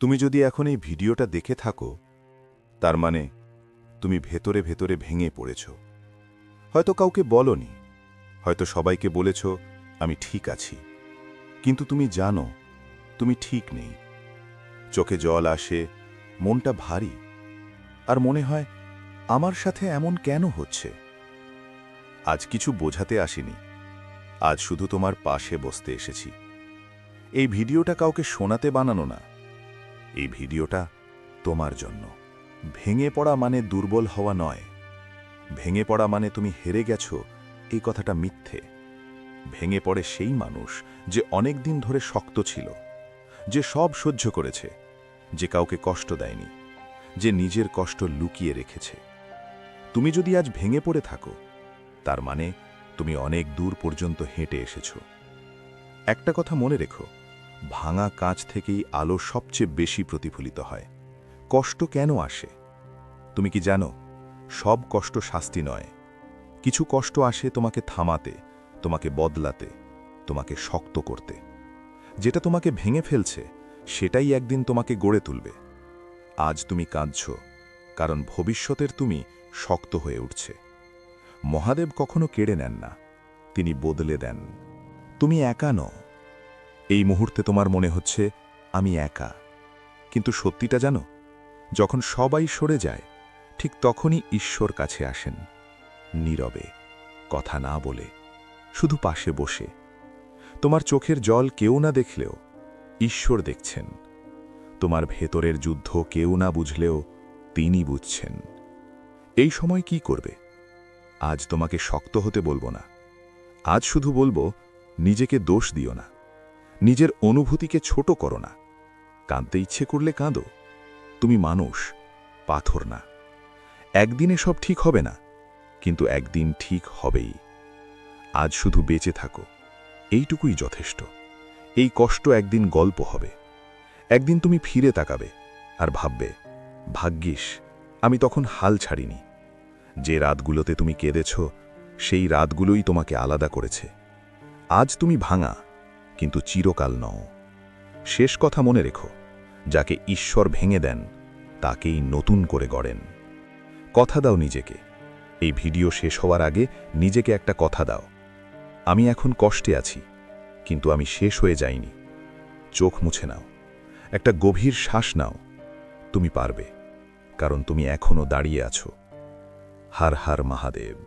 তুমি যদি এখন এই ভিডিওটা দেখে থাকো, তার মানে তুমি ভেতরে ভেতরে ভেঙে পড়েছ। হয়তো কাউকে বলনি, হয়তো সবাইকে বলেছ আমি ঠিক আছি, কিন্তু তুমি জানো তুমি ঠিক নেই। চোখে জল আসে, মনটা ভারী, আর মনে হয় আমার সাথে এমন কেন হচ্ছে। আজ কিছু বোঝাতে আসিনি, আজ শুধু তোমার পাশে বসতে এসেছি। এই ভিডিওটা কাউকে শোনাতে বানানো না, এই ভিডিওটা তোমার জন্য। ভেঙে পড়া মানে দুর্বল হওয়া নয়, ভেঙে পড়া মানে তুমি হেরে গেছো এই কথাটা মিথ্যে। ভেঙে পড়ে সেই মানুষ যে অনেক দিন ধরে শক্ত ছিল, যে সব সহ্য করেছে, যে কাউকে কষ্ট দেয়নি, যে নিজের কষ্ট লুকিয়ে রেখেছে। তুমি যদি আজ ভেঙে পড়ে থাকো, তার মানে তুমি অনেক দূর পর্যন্ত হেঁটে এসেছ। একটা কথা মনে রেখো, ভাঙা কাঁচ থেকেই আলো সবচেয়ে বেশি প্রতিফলিত হয়। কষ্ট কেন আসে তুমি কি জানো? সব কষ্ট শাস্তি নয়, কিছু কষ্ট আসে তোমাকে থামাতে, তোমাকে বদলাতে, তোমাকে শক্ত করতে। যেটা তোমাকে ভেঙে ফেলছে সেটাই একদিন তোমাকে গড়ে তুলবে। আজ তুমি কাঁদছ কারণ ভবিষ্যতের তুমি শক্ত হয়ে উঠছে। মহাদেব কখনো কেড়ে নেন না, তিনি বদলে দেন। তুমি একা নও। এই মুহূর্তে তোমার মনে হচ্ছে আমি একা, কিন্তু সত্যিটা জানো, যখন সবাই সরে যায় ঠিক তখনই ঈশ্বর কাছে আসেন, নীরবে, কথা না বলে, শুধু পাশে বসে। তোমার চোখের জল কেউ না দেখলেও ঈশ্বর দেখছেন। তোমার ভেতরের যুদ্ধ কেউ না বুঝলেও তিনি বুঝছেন। এই সময় কি করবে? আজ তোমাকে শক্ত হতে বলবো না, আজ শুধু বলবো নিজেকে দোষ দিও না, নিজের অনুভূতিকে ছোট করো না। কাঁদতে ইচ্ছে করলে কাঁদো, তুমি মানুষ, পাথর না। একদিনে সব ঠিক হবে না, কিন্তু একদিন ঠিক হবেই। আজ শুধু বেঁচে থাকো, এইটুকুই যথেষ্ট। এই কষ্ট একদিন গল্প হবে, একদিন তুমি ফিরে তাকাবে আর ভাববে, ভাগ্যিস আমি তখন হাল ছাড়িনি। যে রাতগুলোতে তুমি কেঁদেছ সেই রাতগুলোই তোমাকে আলাদা করেছে। আজ তুমি ভাঙা, কিন্তু চিরকাল নও। শেষ কথা মনে রেখো, যাকে ঈশ্বর ভেঙে দেন তাকেই নতুন করে গড়েন। কথা দাও নিজেকে, এই ভিডিও শেষ হওয়ার আগে নিজেকে একটা কথা দাও, আমি এখন কষ্টে আছি, কিন্তু আমি শেষ হয়ে যাইনি। চোখ মুছে নাও, একটা গভীর শ্বাস নাও। তুমি পারবে, কারণ তুমি এখনো দাঁড়িয়ে আছো। হর হর মহাদেব।